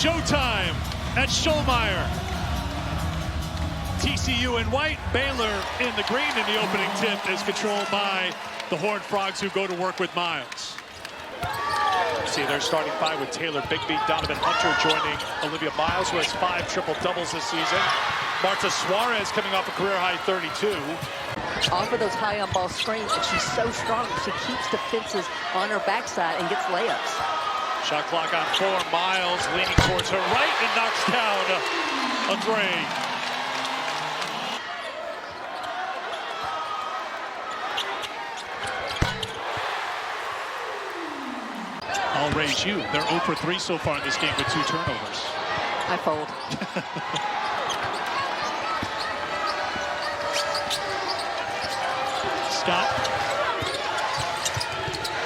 showtime at Schollmeyer. TCU in white, Baylor in the green, and the opening tip is controlled by the Horned Frogs, who go to work with Miles. See their starting five with Taylor Bigby, Donovan Hunter joining Olivia Miles, who has 5 triple-doubles this season. Marta Suarez coming off a career-high 32. Off of those high on-ball screens, and she's so strong. She keeps defenses on her backside and gets layups. Shot clock on 4. Miles leaning towards her right and knocks down a three. I'll raise you. They're 0 for 3 so far in this game with 2 turnovers. I fold. Scott.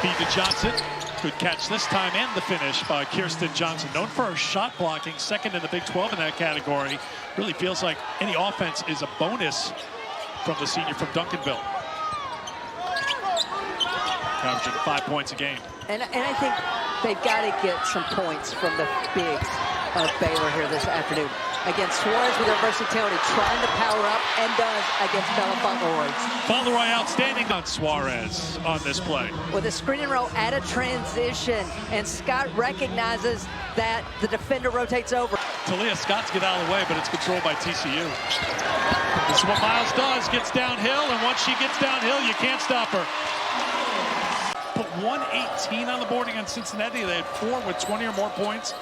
Feed to Johnson. Good catch this time, and the finish by Kirsten Johnson. Known for her shot blocking, second in the Big 12 in that category. Really feels like any offense is a bonus from the senior from Duncanville. Averaging 5 points a game. And I think they've got to get some points from the bigs of Baylor here this afternoon. Against Suarez with her versatility, trying to power up, and does against Bella Fauntleroy. Fauntleroy outstanding on Suarez on this play. With a screen and roll at a transition, and Scott recognizes that the defender rotates over. Talia Scott's get out of the way, but it's controlled by TCU. This is what Miles does, gets downhill, and once she gets downhill, you can't stop her. Put 118 on the board against Cincinnati. They had 4 with 20 or more points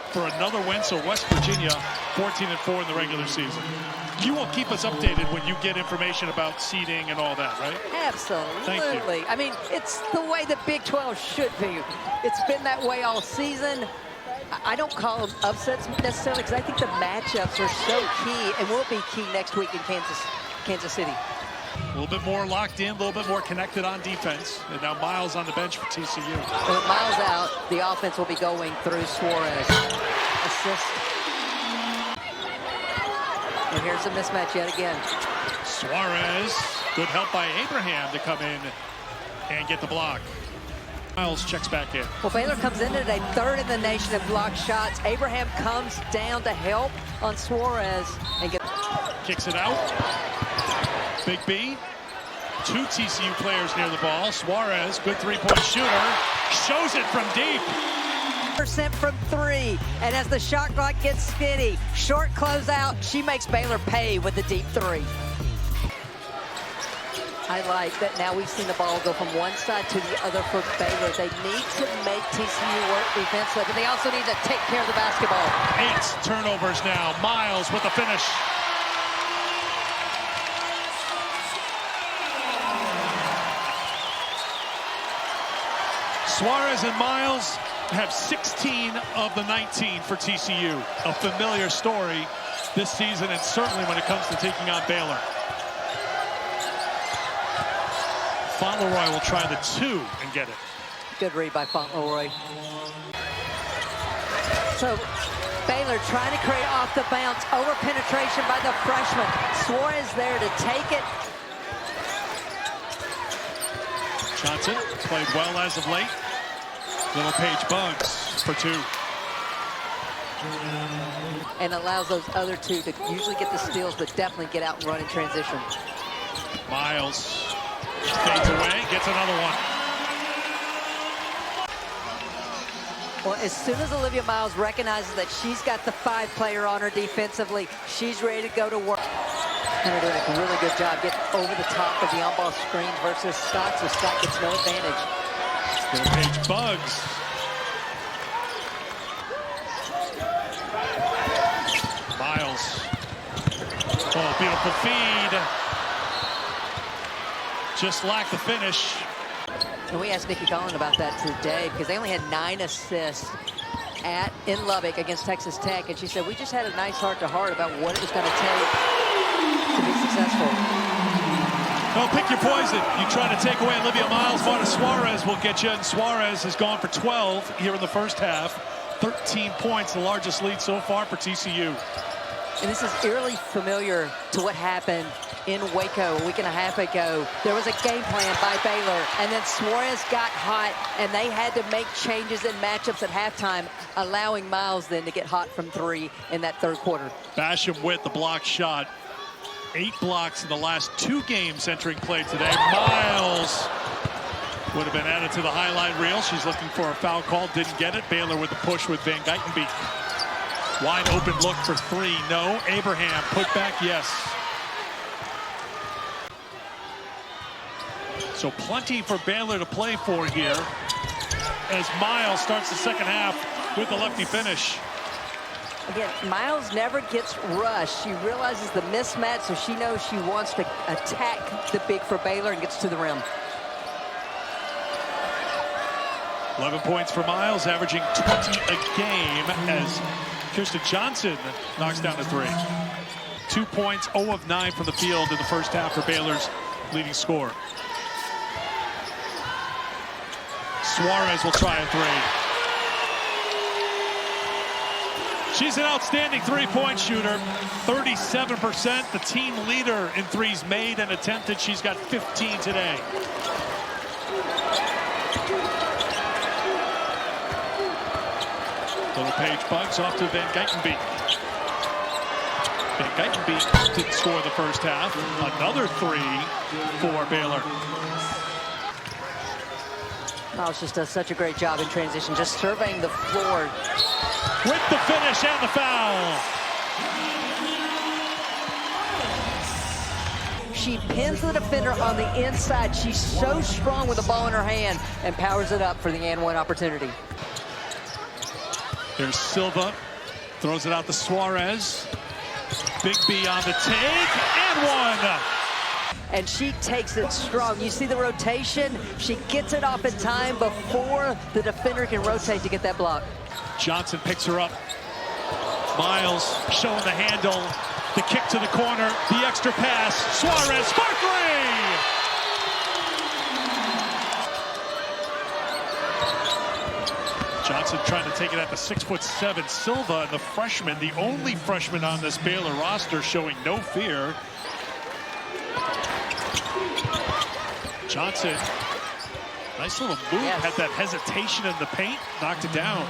for another win. So West Virginia 14-4 in the regular season. You will keep us updated when you get information about seeding and all that, right? Absolutely. Thank you. I mean, it's the way the Big 12 should be. It's been that way all season. I don't call them upsets necessarily, because I think the matchups are so key and will be key next week in Kansas City. A little bit more locked in, a little bit more connected on defense. And now Miles on the bench for TCU. With Miles out, the offense will be going through Suarez. Assist. And here's the mismatch yet again. Suarez, good help by Abraham to come in and get the block. Miles checks back in. Well, Baylor comes in today 3rd in the nation in block shots. Abraham comes down to help on Suarez and kicks it out. Big B, 2 TCU players near the ball. Suarez, good 3-point shooter, shows it from deep. % from 3, and as the shot clock gets steady, short closeout, she makes Baylor pay with the deep 3. I like that now we've seen the ball go from one side to the other for Baylor. They need to make TCU work defensively, but they also need to take care of the basketball. 8 turnovers now. Miles with the finish. Suarez and Miles have 16 of the 19 for TCU. A familiar story this season, and certainly when it comes to taking on Baylor. Fauntleroy will try the 2 and get it. Good read by Fauntleroy. So Baylor trying to create off the bounce, over penetration by the freshman. Suarez there to take it. Johnson played well as of late. Little Page Bugs for 2. And allows those other 2 to usually get the steals, but definitely get out and run in transition. Miles fades away, gets another one. Well, as soon as Olivia Miles recognizes that she's got the 5 player on her defensively, she's ready to go to work. And they're doing a really good job getting over the top of the on-ball screens versus Scott, so Scott gets no advantage. Little Page Bugs. Miles. Oh, beautiful feed. Just lacked the finish. And we asked Nikki Collin about that today, because they only had 9 assists in Lubbock against Texas Tech, and she said, we just had a nice heart-to-heart about what it was going to take to be successful. Well, pick your poison. You try to take away Olivia Miles, Marta Suarez will get you, and Suarez has gone for 12 here in the first half. 13 points, the largest lead so far for TCU. And this is eerily familiar to what happened in Waco a week and a half ago. There was a game plan by Baylor, and then Suarez got hot, and they had to make changes in matchups at halftime, allowing Miles then to get hot from three in that third quarter. Basham with the block shot. 8 blocks in the last 2 games entering play today. Miles would have been added to the highlight reel. She's looking for a foul call, didn't get it. Baylor with the push with Van Geitenbeek. Wide open look for 3, no. Abraham, put back, yes. So plenty for Baylor to play for here as Miles starts the second half with the lefty finish. Again, Miles never gets rushed. She realizes the mismatch, so she knows she wants to attack the big for Baylor and gets to the rim. 11 points for Miles, averaging 20 a game as Kirsten Johnson knocks down a 3. 2 points, 0 of 9 from the field in the first half for Baylor's leading scorer. Suarez will try a 3. She's an outstanding 3-point shooter, 37%, the team leader in threes made and attempted. She's got 15 today. Little Page bugs off to Van Geitenbeek. Van Geitenbeek didn't score the first half. Another 3 for Baylor. Miles just does such a great job in transition, just surveying the floor. With the finish and the foul. She pins the defender on the inside. She's so strong with the ball in her hand and powers it up for the and one opportunity. There's Silva, throws it out to Suarez. Big B on the take, and 1. And she takes it strong. You see the rotation. She gets it off in time before the defender can rotate to get that block. Johnson picks her up. Miles showing the handle. The kick to the corner. The extra pass. Suarez for 3! Johnson trying to take it at the 6'7" Silva, and the freshman, the only freshman on this Baylor roster, showing no fear. Johnson, nice little move, yes. Had that hesitation in the paint, knocked it down.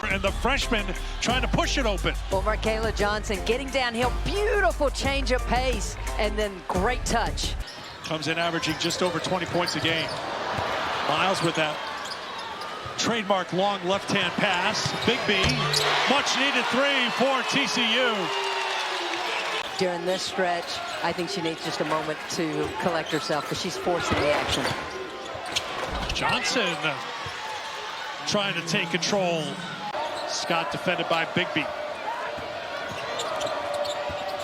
And the freshman trying to push it open. Well, Markayla Johnson getting downhill, beautiful change of pace, and then great touch. Comes in averaging just over 20 points a game. Miles with that trademark long left-hand pass. Big B, much needed 3 for TCU. During this stretch, I think she needs just a moment to collect herself because she's forcing the action. Johnson trying to take control. Scott defended by Bigby.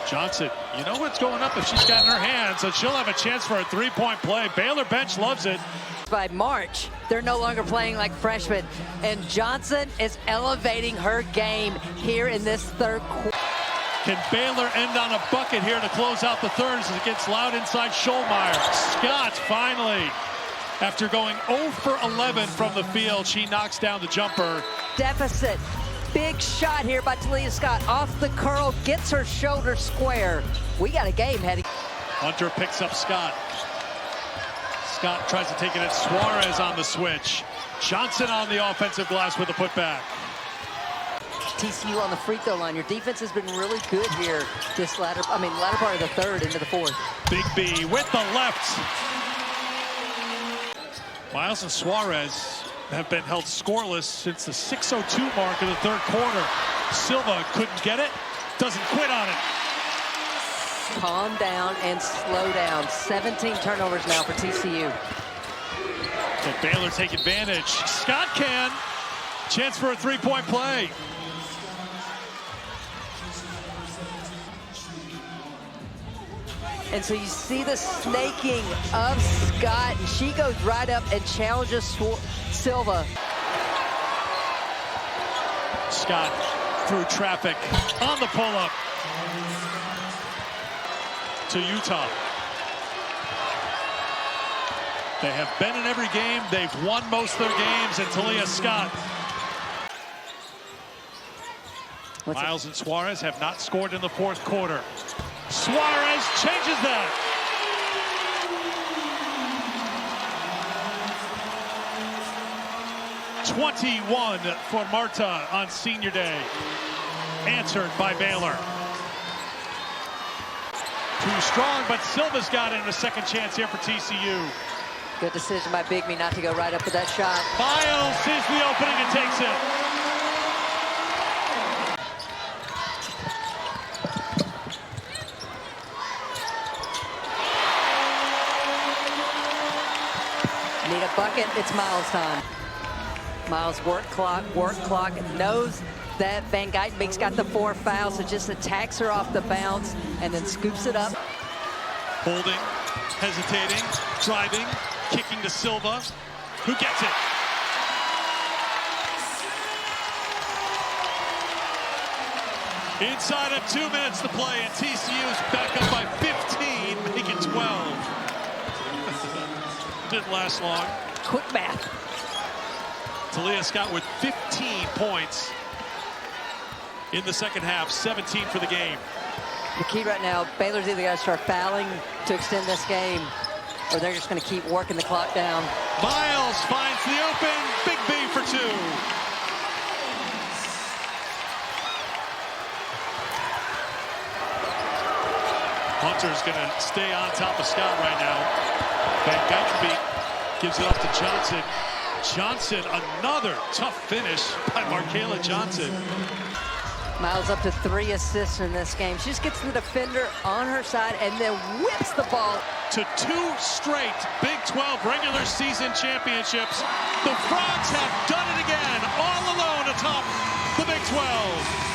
Johnson, you know what's going up if she's got in her hands, so she'll have a chance for a 3-point play. Baylor bench loves it. By March, they're no longer playing like freshmen, and Johnson is elevating her game here in this third quarter. Can Baylor end on a bucket here to close out the third as it gets loud inside Schollmeyer? Scott finally, after going 0 for 11 from the field, she knocks down the jumper. Deficit. Big shot here by Talia Scott. Off the curl, gets her shoulder square. We got a game heading. Hunter picks up Scott. Scott tries to take it at Suarez on the switch. Johnson on the offensive glass with a putback. TCU on the free throw line. Your defense has been really good here this latter part of the third into the fourth. Big B with the left. Miles and Suarez have been held scoreless since the 6:02 mark of the third quarter. Silva couldn't get it, doesn't quit on it. Calm down and slow down. 17 turnovers now for TCU. Can Baylor take advantage? Scott can. Chance for a 3-point play. And so you see the snaking of Scott, and she goes right up and challenges Silva. Scott through traffic on the pull-up to Utah. They have been in every game. They've won most of their games, and Talia Scott Miles and Suarez have not scored in the fourth quarter. Suarez changes that. .21 for Marta on senior day. Answered by Baylor. Too strong, but Silva's got it in a second chance here for TCU. Good decision by Bigby not to go right up with that shot. Miles sees the opening and takes it. Need a bucket, it's Miles time. Miles work clock, knows that Van Geitenbeek's got the 4 fouls, so just attacks her off the bounce and then scoops it up. Holding, hesitating, driving, kicking to Silva, who gets it. Inside of 2 minutes to play, and TCU's back up by 15, make it 12. Didn't last long. Quick math. Talia Scott with 15 points in the second half, 17 for the game. The key right now, Baylor's either got to start fouling to extend this game, or they're just going to keep working the clock down. Miles finds the open, Big B for 2. Hunter's going to stay on top of Scott right now. Van Geitenbeek gives it up to Johnson. Johnson, another tough finish by Markayla Johnson. Miles up to 3 assists in this game. She just gets the defender on her side and then whips the ball. To 2 straight Big 12 regular season championships. The Frogs have done it again, all alone atop the Big 12.